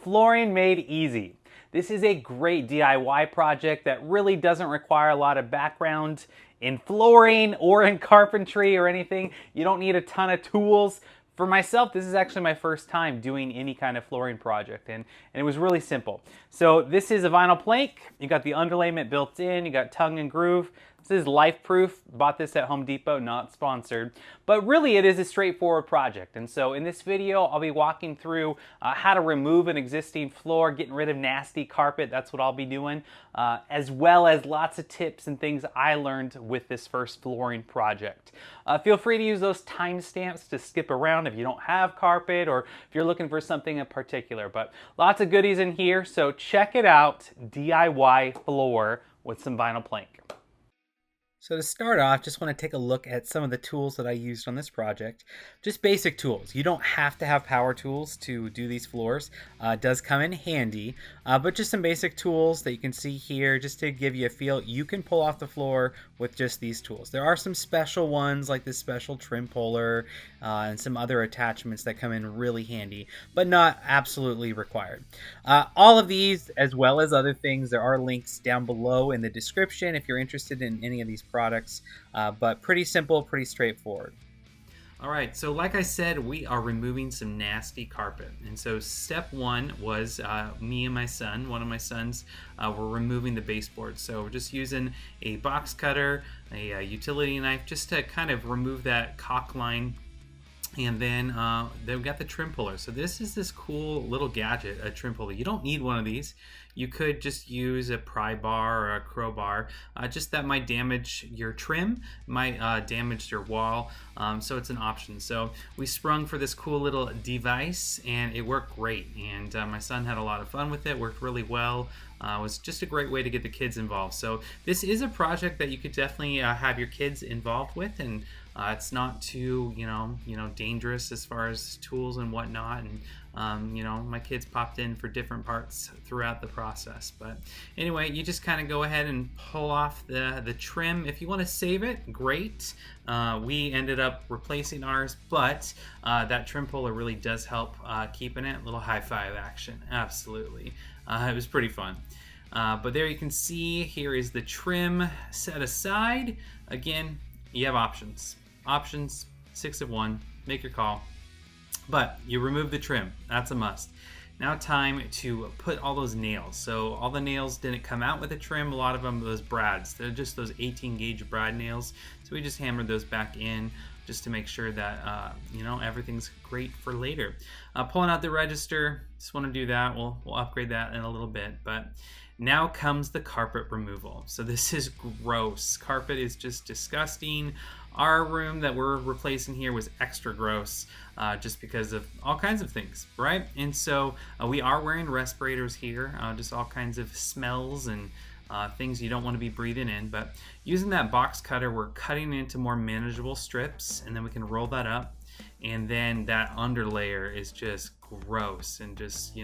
Flooring made easy. This is a great DIY project that really doesn't require a lot of background in flooring or in carpentry or anything. You don't need a ton of tools. For myself, this is actually my first time doing any kind of flooring project, and it was really simple. So this is a vinyl plank. You got the underlayment built in, you got tongue and groove. This is LifeProof. Bought this at Home Depot, not sponsored. But really it is a straightforward project. And so in this video, I'll be walking through how to remove an existing floor, getting rid of nasty carpet. That's what I'll be doing, as well as lots of tips and things I learned with this first flooring project. Feel free to use those timestamps to skip around if you don't have carpet or if you're looking for something in particular. But lots of goodies in here, so check it out, DIY floor with some vinyl plank. So to start off, just want to take a look at some of the tools that I used on this project. Just basic tools. You don't have to have power tools to do these floors. It does come in handy, but just some basic tools that you can see here just to give you a feel. You can pull off the floor with just these tools. There are some special ones like this special trim puller and some other attachments that come in really handy, but not absolutely required. All of these, as well as other things, there are links down below in the description if you're interested in any of these products, but pretty simple, pretty straightforward. All right, so like I said, we are removing some nasty carpet. And so step one was me and my son, one of my sons, were removing the baseboard. So we're just using a box cutter, a utility knife, just to kind of remove that caulk line. And then they've got the trim puller. So this is this cool little gadget, a trim puller. You don't need one of these. You could just use a pry bar or a crowbar. Just that might damage your trim, might damage your wall. So it's an option. So we sprung for this cool little device and it worked great. And my son had a lot of fun with it, worked really well. It was just a great way to get the kids involved. So this is a project that you could definitely have your kids involved with, and it's not too dangerous as far as tools and whatnot. And my kids popped in for different parts throughout the process. But anyway, you just kind of go ahead and pull off the trim. If you want to save it, great. We ended up replacing ours, but that trim puller really does help keeping it. A little high five action, absolutely. It was pretty fun. But there you can see, here is the trim set aside. Again, you have options. Options, 6 of 1, make your call. But you remove the trim, that's a must. Now time to put all those nails. So all the nails didn't come out with the trim, a lot of them those brads. They're just those 18 gauge brad nails. So we just hammered those back in just to make sure that everything's great for later. Pulling out the register, just want to do that. We'll upgrade that in a little bit. But now comes the carpet removal. So this is gross. Carpet is just disgusting. Our room that we're replacing here was extra gross just because of all kinds of things, right? And so we are wearing respirators here, just all kinds of smells and things you don't want to be breathing in. But using that box cutter, we're cutting into more manageable strips, and then we can roll that up. And then that underlayer is just gross, and just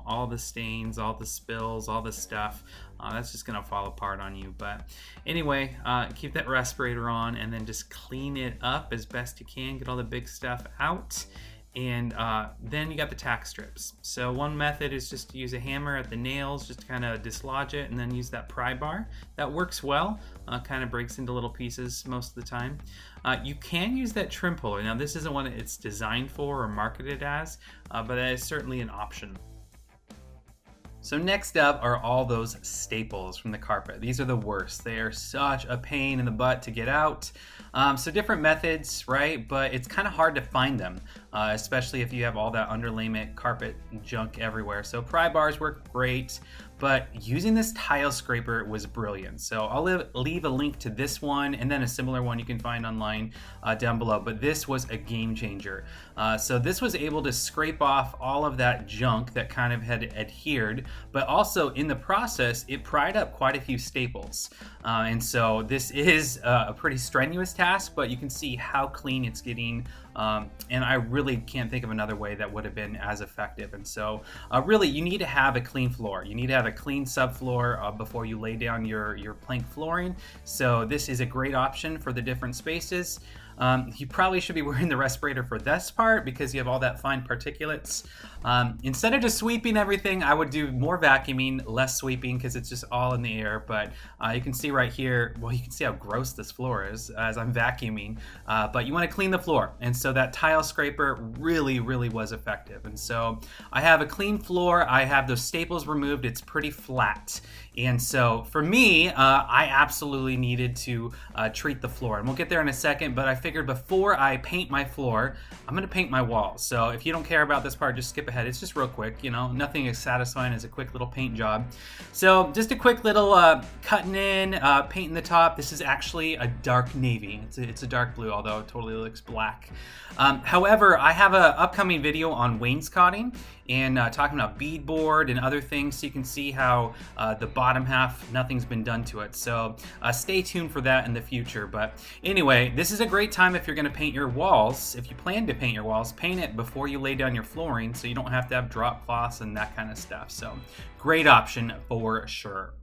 all the stains, all the spills, all the stuff that's just gonna fall apart on you. But anyway, keep that respirator on and then just clean it up as best you can, get all the big stuff out. And then you got the tack strips. So one method is just to use a hammer at the nails, just to kind of dislodge it, and then use that pry bar. That works well, kind of breaks into little pieces most of the time. You can use that trim puller. Now this isn't what it's designed for or marketed as, but that is certainly an option. So next up are all those staples from the carpet. These are the worst. They are such a pain in the butt to get out. So different methods, right? But it's kind of hard to find them, especially if you have all that underlayment carpet junk everywhere. So pry bars work great, but using this tile scraper was brilliant. So I'll leave a link to this one and then a similar one you can find online down below. But this was a game changer. So this was able to scrape off all of that junk that kind of had adhered, but also in the process, it pried up quite a few staples. And so this is a pretty strenuous task, but you can see how clean it's getting. And I really can't think of another way that would have been as effective. And so really you need to have a clean floor. You need to have a clean subfloor before you lay down your plank flooring. So this is a great option for the different spaces. You probably should be wearing the respirator for this part because you have all that fine particulates. Instead of just sweeping everything, I would do more vacuuming, less sweeping because it's just all in the air. But you can see right here, well, you can see how gross this floor is as I'm vacuuming. But you want to clean the floor. And so that tile scraper really, really was effective. And so I have a clean floor. I have those staples removed. It's pretty flat. And so for me, I absolutely needed to treat the floor. And we'll get there in a second, but I figured before I paint my floor, I'm gonna paint my walls. So if you don't care about this part, just skip ahead. It's just real quick, you know, nothing as satisfying as a quick little paint job. So just a quick little cutting in, painting the top. This is actually a dark navy. It's a dark blue, although it totally looks black. However, I have an upcoming video on wainscoting and talking about beadboard and other things, so you can see how the bottom half, nothing's been done to it. So stay tuned for that in the future. But anyway, this is a great time if you're going to paint your walls. If you plan to paint your walls, paint it before you lay down your flooring so you don't have to have drop cloths and that kind of stuff. So great option for sure.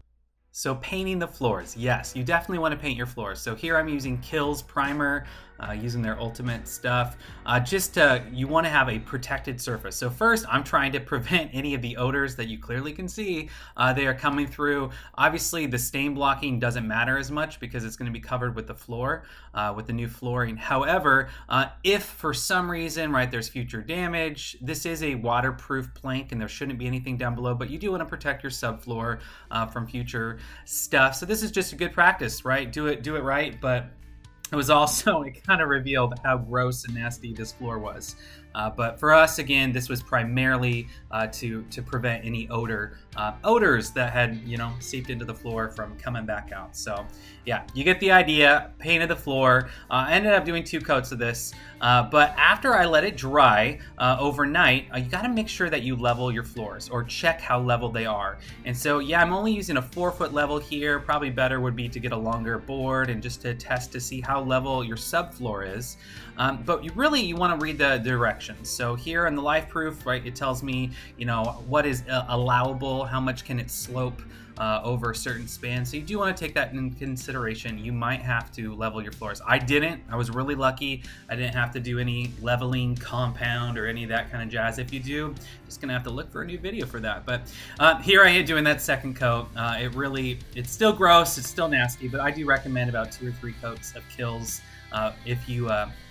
So painting the floors, yes, you definitely want to paint your floors. So here I'm using Kills Primer, using their ultimate stuff. You want to have a protected surface. So first, I'm trying to prevent any of the odors that you clearly can see. They are coming through. Obviously, the stain blocking doesn't matter as much because it's going to be covered with the floor, with the new flooring. However, if for some reason, right, there's future damage, this is a waterproof plank and there shouldn't be anything down below, but you do want to protect your subfloor from future stuff. So this is just a good practice, right? Do it right, but it kind of revealed how gross and nasty this floor was. But for us, again, this was primarily to prevent any odors that had, seeped into the floor from coming back out. So yeah, you get the idea. Painted the floor. I ended up doing 2 coats of this. But after I let it dry overnight, you got to make sure that you level your floors or check how level they are. And so, yeah, I'm only using a 4-foot level here. Probably better would be to get a longer board and just to test to see how level your subfloor is. But you want to read the directions. So here in the LifeProof, right, it tells me, what is allowable, how much can it slope over a certain span. So you do want to take that in consideration. You might have to level your floors. I didn't. I was really lucky. I didn't have to do any leveling compound or any of that kind of jazz. If you do, just gonna have to look for a new video for that. But here I am doing that second coat. It's still gross. It's still nasty, but I do recommend about 2 or 3 coats of Kills. If you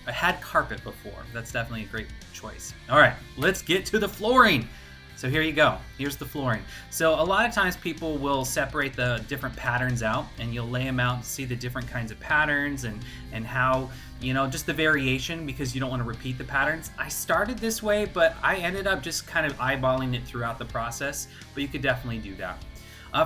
had carpet before, that's definitely a great choice. All right, let's get to the flooring. So here you go. Here's the flooring. So a lot of times people will separate the different patterns out and you'll lay them out to see the different kinds of patterns and how, just the variation because you don't want to repeat the patterns. I started this way, but I ended up just kind of eyeballing it throughout the process, but you could definitely do that.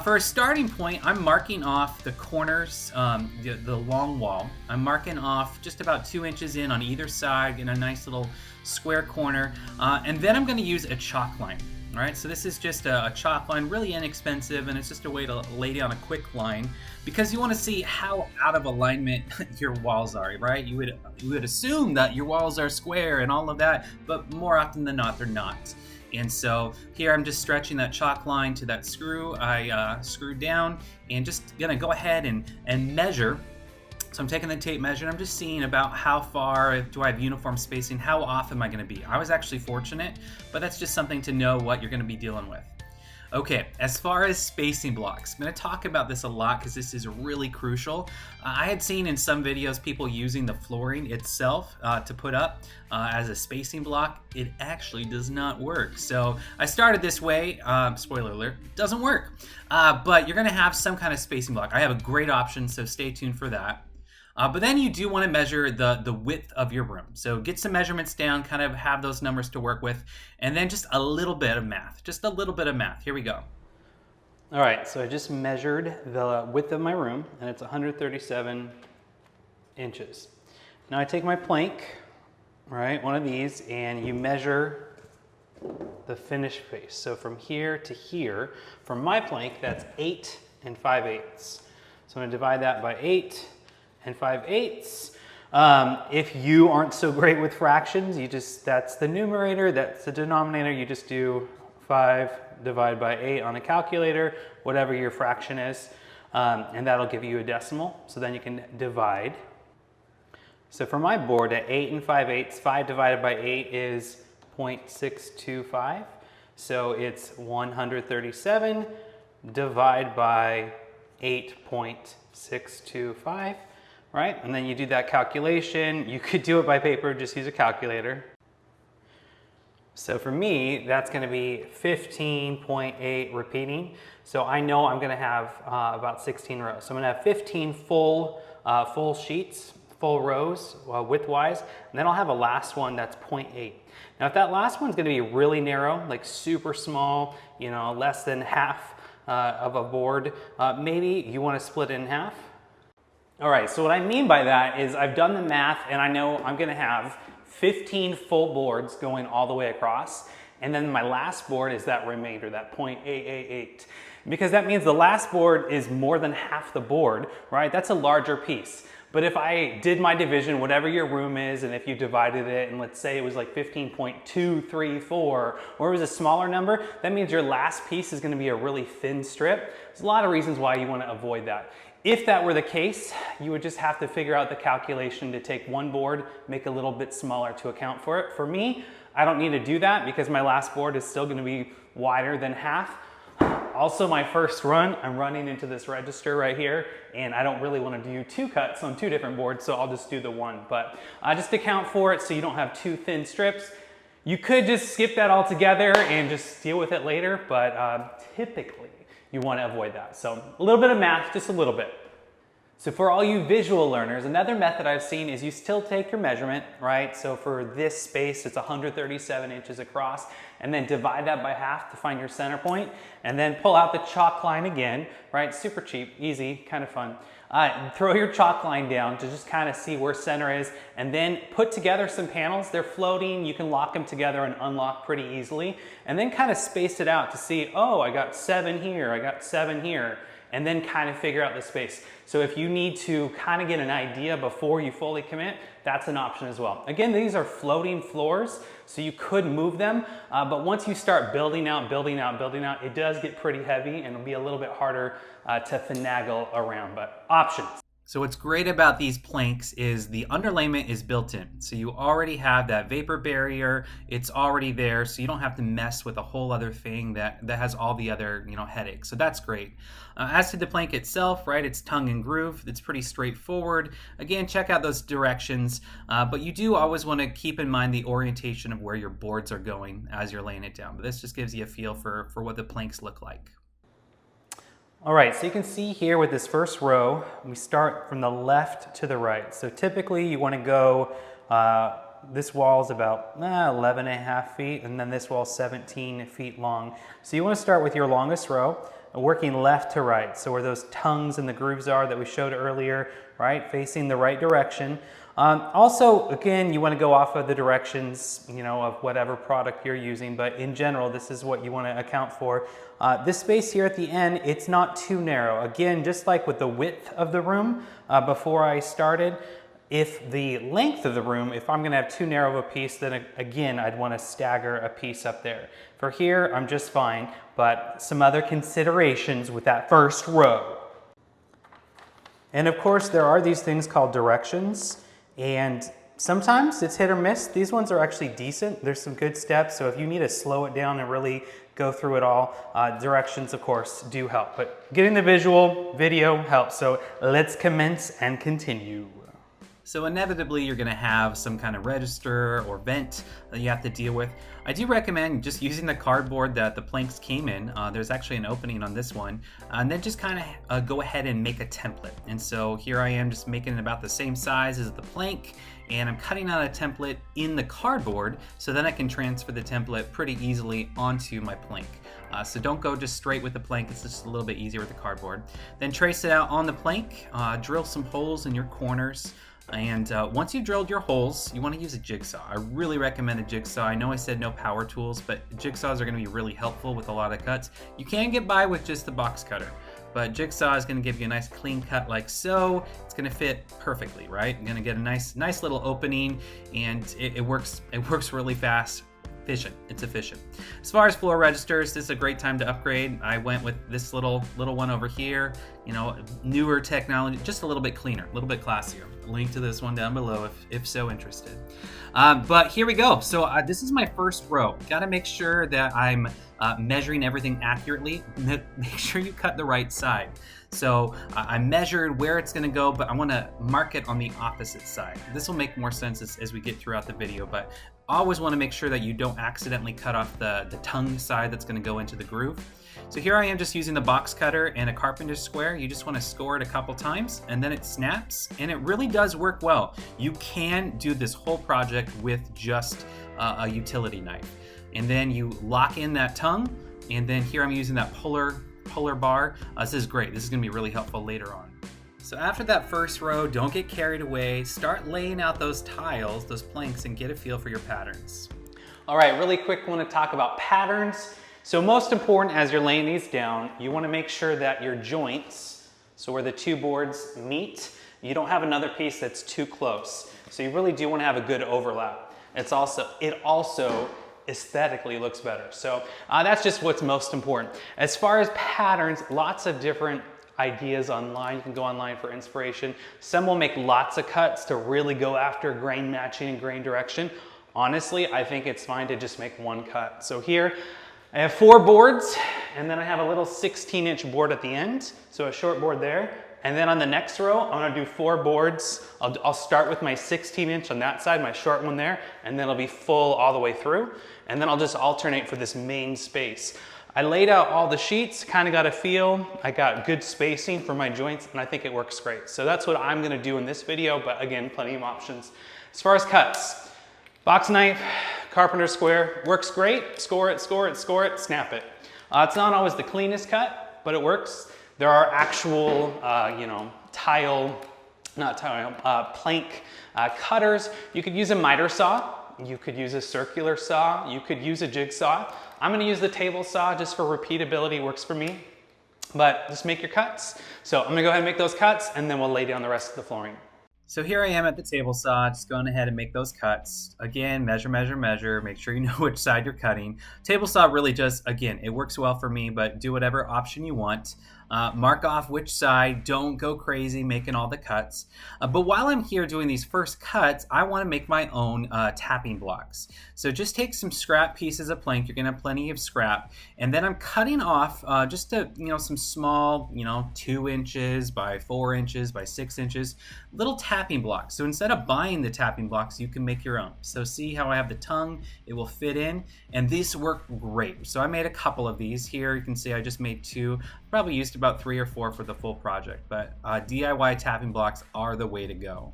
For a starting point, I'm marking off the corners, the long wall. I'm marking off just about 2 inches in on either side in a nice little square corner. And then I'm going to use a chalk line. All right, so this is just a chalk line, really inexpensive, and it's just a way to lay down a quick line because you want to see how out of alignment your walls are, right? You would assume that your walls are square and all of that, but more often than not, they're not. And so here I'm just stretching that chalk line to that screw I screwed down and just gonna go ahead and measure. So I'm taking the tape measure and I'm just seeing about how far, do I have uniform spacing, how off am I gonna be? I was actually fortunate, but that's just something to know what you're gonna be dealing with. Okay, as far as spacing blocks, I'm going to talk about this a lot because this is really crucial. I had seen in some videos people using the flooring itself to put up as a spacing block. It actually does not work. So I started this way, spoiler alert, it doesn't work. But you're going to have some kind of spacing block. I have a great option, so stay tuned for that. But then you do want to measure the width of your room. So get some measurements down, kind of have those numbers to work with, and then just a little bit of math. Just a little bit of math. Here we go. All right, so I just measured the width of my room, and it's 137 inches. Now I take my plank, right, one of these, and you measure the finished face. So from here to here, from my plank, that's 8 5/8. So I'm going to divide that by 8 5/8. If you aren't so great with fractions, that's the numerator, that's the denominator. You just do 5 divided by 8 on a calculator, whatever your fraction is, and that'll give you a decimal. So then you can divide. So for my board at 8 5/8, 5 divided by 8 is 0.625. So it's 137 divided by 8.625, right? And then you do that calculation. You could do it by paper, just use a calculator. So for me, that's gonna be 15.8 repeating. So I know I'm gonna have about 16 rows. So I'm gonna have 15 full sheets, full rows widthwise, and then I'll have a last one that's 0.8. Now if that last one's gonna be really narrow, like super small, you know, less than half of a board, maybe you wanna split it in half. All right, so what I mean by that is I've done the math and I know I'm gonna have 15 full boards going all the way across, and then my last board is that remainder, that 0.888. Because that means the last board is more than half the board, right? That's a larger piece. But if I did my division, whatever your room is, and if you divided it, and let's say it was like 15.234, or it was a smaller number, that means your last piece is gonna be a really thin strip. There's a lot of reasons why you wanna avoid that. If that were the case, you would just have to figure out the calculation to take one board, make a little bit smaller to account for it. For me, I don't need to do that because my last board is still gonna be wider than half. Also, my first run, I'm running into this register right here, and I don't really want to do 2 cuts on 2 different boards, so I'll just do the one. But just account for it so you don't have 2 thin strips. You could just skip that altogether and just deal with it later, but typically you want to avoid that. So a little bit of math, just a little bit. So for all you visual learners, another method I've seen is you still take your measurement, right? So for this space, it's 137 inches across, and then divide that by half to find your center point, and then pull out the chalk line again, right? Super cheap, easy, kind of fun. Throw your chalk line down to just kind of see where center is, and then put together some panels. They're floating, you can lock them together and unlock pretty easily, and then kind of space it out to see, oh, I got 7 here, I got 7 here, and then kind of figure out the space. So if you need to kind of get an idea before you fully commit, that's an option as well. Again, these are floating floors, so you could move them, but once you start building out, it does get pretty heavy and it'll be a little bit harder to finagle around, but options. So what's great about these planks is the underlayment is built in. So you already have that vapor barrier, it's already there, so you don't have to mess with a whole other thing that has all the other, you know, headaches. So that's great. As to the plank itself, right, it's tongue and groove. It's pretty straightforward. Again, check out those directions, but you do always want to keep in mind the orientation of where your boards are going as you're laying it down. But this just gives you a feel for what the planks look like. All right, so you can see here with this first row, we start from the left to the right. So typically you want to go, this wall is about 11 and a half feet, and then this wall is 17 feet long. So you want to start with your longest row, working left to right. So where those tongues and the grooves are that we showed earlier, right, facing the right direction. Also, again, you want to go off of the directions, you know, of whatever product you're using, but in general, this is what you want to account for. This space here at the end, it's not too narrow. Again, just like with the width of the room before I started, if the length of the room, if I'm going to have too narrow of a piece, then again, I'd want to stagger a piece up there. For here, I'm just fine, but some other considerations with that first row. And of course, there are these things called directions. And sometimes it's hit or miss. These ones are actually decent. There's some good steps. So if you need to slow it down and really go through it all, directions, of course, do help. But getting the visual video helps. So let's commence and continue. So inevitably, you're going to have some kind of register or vent that you have to deal with. I do recommend just using the cardboard that the planks came in. There's actually an opening on this one. And then just kind of go ahead and make a template. And so here I am just making it about the same size as the plank. And I'm cutting out a template in the cardboard so then I can transfer the template pretty easily onto my plank. So don't go just straight with the plank, it's just a little bit easier with the cardboard. Then trace it out on the plank, drill some holes in your corners. And once you've drilled your holes, you want to use a jigsaw. I really recommend a jigsaw. I know I said no power tools, but jigsaws are going to be really helpful with a lot of cuts. You can get by with just the box cutter, but jigsaw is going to give you a nice clean cut like so. It's going to fit perfectly, right? You're going to get a nice little opening, and it works really fast. efficient. It's efficient. As far as floor registers, this is a great time to upgrade. I went with this little one over here. You know, newer technology, just a little bit cleaner, a little bit classier. Link to this one down below if so interested. But here we go. So this is my first row. Got to make sure that I'm measuring everything accurately. Make sure you cut the right side. So I measured where it's going to go, but I want to mark it on the opposite side. This will make more sense as we get throughout the video, but always want to make sure that you don't accidentally cut off the tongue side that's going to go into the groove. So here I am just using the box cutter and a carpenter's square. You just want to score it a couple times and then it snaps, and it really does work well. You can do this whole project with just a utility knife. And then you lock in that tongue, and then here I'm using that polar bar. This is great. This is going to be really helpful later on. So after that first row, don't get carried away. Start laying out those tiles, those planks, and get a feel for your patterns. All right, really quick, I want to talk about patterns. So most important, as you're laying these down, you want to make sure that your joints, so where the two boards meet, you don't have another piece that's too close. So you really do want to have a good overlap. It also aesthetically looks better. So that's just what's most important. As far as patterns, lots of different ideas online. You can go online for inspiration. Some will make lots of cuts to really go after grain matching and grain direction. Honestly, I think it's fine to just make one cut. So here I have 4 boards, and then I have a little 16-inch board at the end. So a short board there. And then on the next row, I'm gonna do 4 boards. I'll start with my 16-inch on that side, my short one there, and then it'll be full all the way through. And then I'll just alternate for this main space. I laid out all the sheets, kind of got a feel. I got good spacing for my joints, and I think it works great. So that's what I'm gonna do in this video, but again, plenty of options. As far as cuts, box knife, carpenter square, works great. Score it, score it, score it, snap it. It's not always the cleanest cut, but it works. There are actual, plank cutters. You could use a miter saw. You could use a circular saw. You could use a jigsaw. I'm gonna use the table saw just for repeatability, works for me. But just make your cuts. So I'm gonna go ahead and make those cuts, and then we'll lay down the rest of the flooring. So here I am at the table saw, just going ahead and make those cuts. Again, measure, measure, measure. Make sure you know which side you're cutting. Table saw really just, again, it works well for me, but do whatever option you want. Mark off which side. Don't go crazy making all the cuts. But while I'm here doing these first cuts, I want to make my own tapping blocks. So just take some scrap pieces of plank. You're going to have plenty of scrap. And then I'm cutting off just some small, 2 inches by 4 inches by 6 inches, little tapping blocks. So instead of buying the tapping blocks, you can make your own. So see how I have the tongue? It will fit in. And these work great. So I made a couple of these here. You can see I just made 2. Probably used about 3 or 4 for the full project, but DIY tapping blocks are the way to go.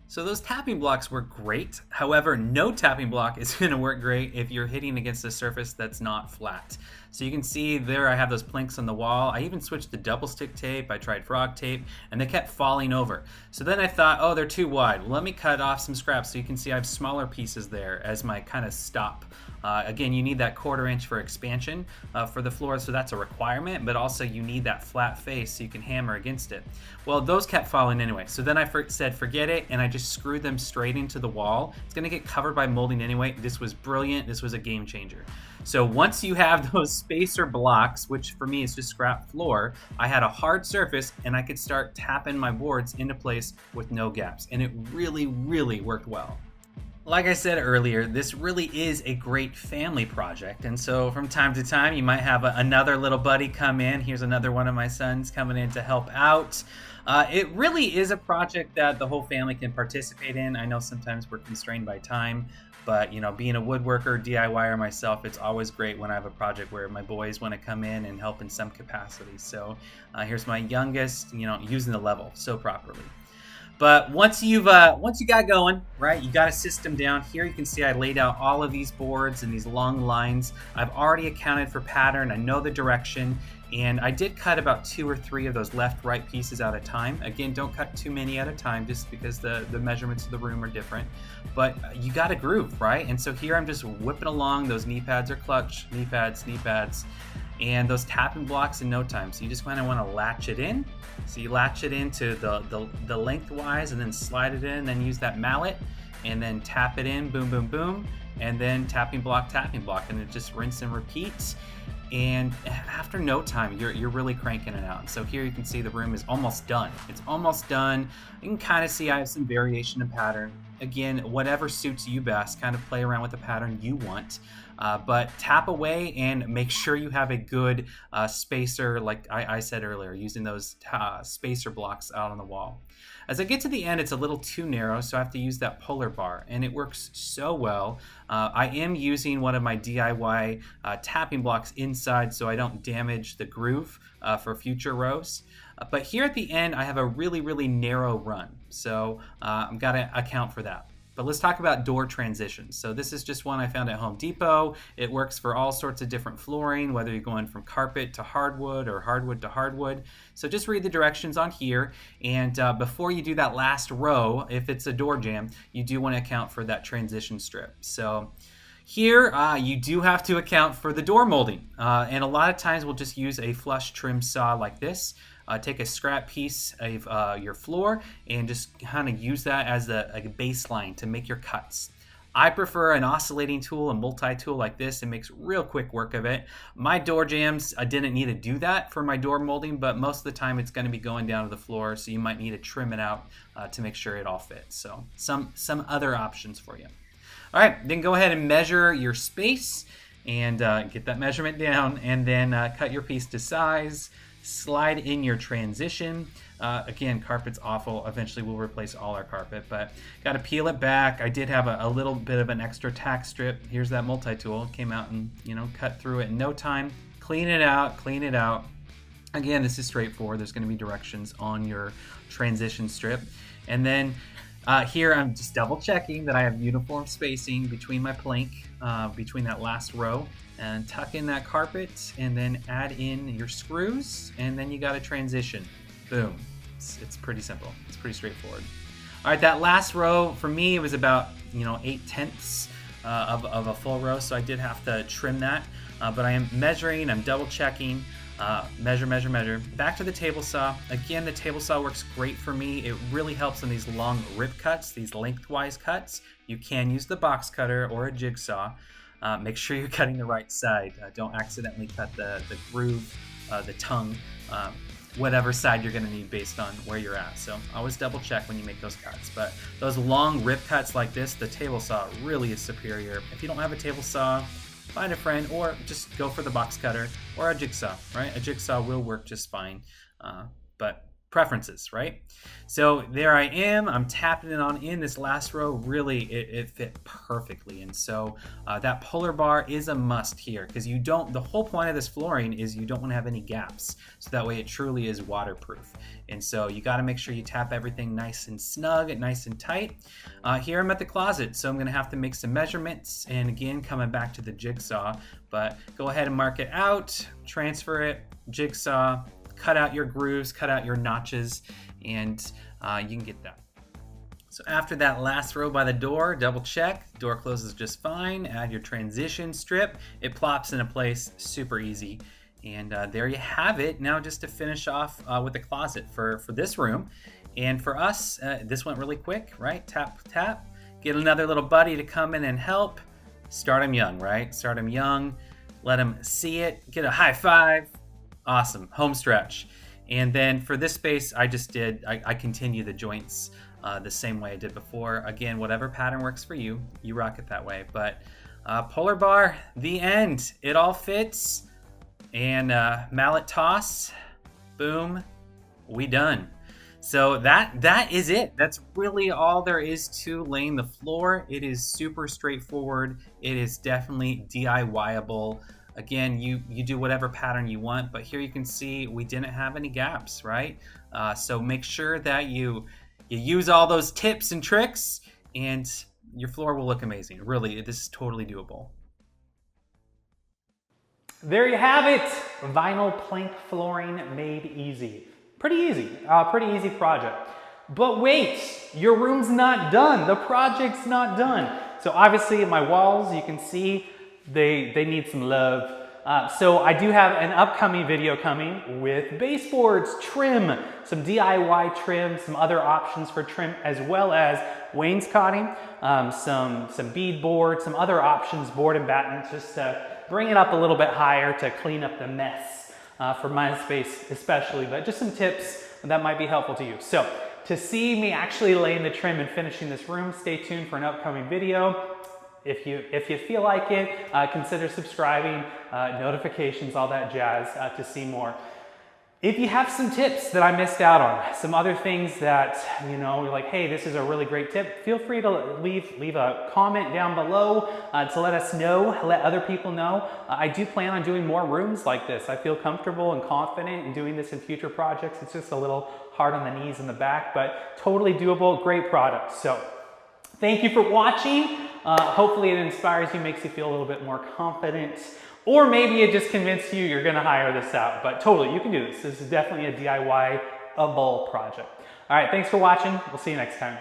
So those tapping blocks work great. However, no tapping block is going to work great if you're hitting against a surface that's not flat. So you can see there I have those planks on the wall. I even switched to double stick tape. I tried frog tape, and they kept falling over. So then I thought, oh, they're too wide. Well, let me cut off some scraps. So you can see I have smaller pieces there as my kind of stop. Again, you need that 1/4 inch for expansion for the floor, so that's a requirement, but also you need that flat face so you can hammer against it. Well, those kept falling anyway, so then I said forget it, and I just screwed them straight into the wall. It's gonna get covered by molding anyway. This was brilliant. This was a game changer. So once you have those spacer blocks, which for me is just scrap floor, I had a hard surface and I could start tapping my boards into place with no gaps, and it really, really worked well. Like I said earlier, this really is a great family project, and so from time to time you might have another little buddy come in. Here's another one of my sons coming in to help out. It really is a project that the whole family can participate in. I know sometimes we're constrained by time, but being a woodworker, DIYer myself, it's always great when I have a project where my boys want to come in and help in some capacity. So here's my youngest, using the level so properly. But once you got going, right, you got a system down. Here you can see I laid out all of these boards and these long lines. I've already accounted for pattern. I know the direction. And I did cut about 2 or 3 of those left-right pieces at a time. Again, don't cut too many at a time just because the measurements of the room are different. But you got a groove, right? And so here I'm just whipping along. Those knee pads are clutch, knee pads, and those tapping blocks in no time. So you just kind of want to latch it in. So you latch it into the lengthwise and then slide it in, and then use that mallet and then tap it in, boom, boom, boom, and then tapping block, and it just rinse and repeats. And after no time, you're really cranking it out. So here you can see the room is almost done. It's almost done. You can kind of see I have some variation in pattern. Again, whatever suits you best, kind of play around with the pattern you want. But tap away and make sure you have a good spacer, like I said earlier, using those spacer blocks out on the wall. As I get to the end, it's a little too narrow, so I have to use that puller bar, and it works so well. I am using one of my DIY tapping blocks inside so I don't damage the groove for future rows. But here at the end, I have a really, really narrow run, so I've got to account for that. But let's talk about door transitions. So this is just one I found at Home Depot. It works for all sorts of different flooring, whether you're going from carpet to hardwood or hardwood to hardwood. So just read the directions on here. And before you do that last row, if it's a door jamb, you do want to account for that transition strip. So here, you do have to account for the door molding. And a lot of times we'll just use a flush trim saw like this. Take a scrap piece of your floor and just kind of use that as a baseline to make your cuts. I prefer an oscillating tool, a multi-tool like this. It makes real quick work of it. My door jambs, I didn't need to do that for my door molding, but most of the time it's going to be going down to the floor, so you might need to trim it out to make sure it all fits. So some other options for you. All right, then go ahead and measure your space and get that measurement down, and then cut your piece to size. Slide in your transition. Again, carpet's awful. Eventually we'll replace all our carpet, but got to peel it back. I did have a little bit of an extra tack strip. Here's that multi-tool. Came out and, cut through it in no time. Clean it out, clean it out. Again, this is straightforward. There's going to be directions on your transition strip. And then here I'm just double checking that I have uniform spacing between my plank, between that last row. And tuck in that carpet, and then add in your screws, and then you got a transition. Boom. It's pretty simple. It's pretty straightforward. All right, that last row for me, it was about 8/10 of a full row, so I did have to trim that. But I am measuring. I'm double checking. Measure, measure, measure. Back to the table saw. Again, the table saw works great for me. It really helps in these long rip cuts, these lengthwise cuts. You can use the box cutter or a jigsaw. Make sure you're cutting the right side. Don't accidentally cut the groove, the tongue, whatever side you're going to need based on where you're at. So always double check when you make those cuts. But those long rip cuts like this, the table saw really is superior. If you don't have a table saw, find a friend, or just go for the box cutter or a jigsaw, right? A jigsaw will work just fine, but preferences, right? So there I am. I'm tapping it on in this last row. Really, it fit perfectly. And so that puller bar is a must here, because the whole point of this flooring is you don't want to have any gaps. So that way it truly is waterproof. And so you got to make sure you tap everything nice and snug, nice and tight. Here I'm at the closet, so I'm going to have to make some measurements. And again, coming back to the jigsaw, but go ahead and mark it out, transfer it, jigsaw, cut out your grooves, cut out your notches, and you can get that. So after that last row by the door, double check, door closes just fine, add your transition strip, it plops into place, super easy. And there you have it. Now just to finish off with the closet for this room. And for us, this went really quick, right? Tap, tap, get another little buddy to come in and help. Start them young, right? Start them young, let them see it, get a high five. Awesome, home stretch. And then for this space, I continue the joints the same way I did before. Again, whatever pattern works for you, you rock it that way. But puller bar, the end. It all fits. And mallet toss, boom, we done. So that is it. That's really all there is to laying the floor. It is super straightforward. It is definitely DIY-able. Again, you do whatever pattern you want, but here you can see we didn't have any gaps, right? So make sure that you use all those tips and tricks, and your floor will look amazing. Really, this is totally doable. There you have it. Vinyl plank flooring made easy. Pretty easy project. But wait, your room's not done. The project's not done. So obviously my walls, you can see, they need some love. So I do have an upcoming video coming with baseboards, trim, some DIY trim, some other options for trim, as well as wainscoting, some bead board, some other options, board and batten, just to bring it up a little bit higher to clean up the mess for my space especially, but just some tips that might be helpful to you. So to see me actually laying the trim and finishing this room, stay tuned for an upcoming video. If you feel like it, consider subscribing, notifications, all that jazz to see more. If you have some tips that I missed out on, some other things that, you know, you're like, hey, this is a really great tip, feel free to leave a comment down below to let us know, let other people know. I do plan on doing more rooms like this. I feel comfortable and confident in doing this in future projects. It's just a little hard on the knees and the back, but totally doable, great product. So thank you for watching. Hopefully it inspires you, makes you feel a little bit more confident. Or maybe it just convinced you you're gonna hire this out, but totally, you can do this. This is definitely a DIY-able project. All right, thanks for watching. We'll see you next time.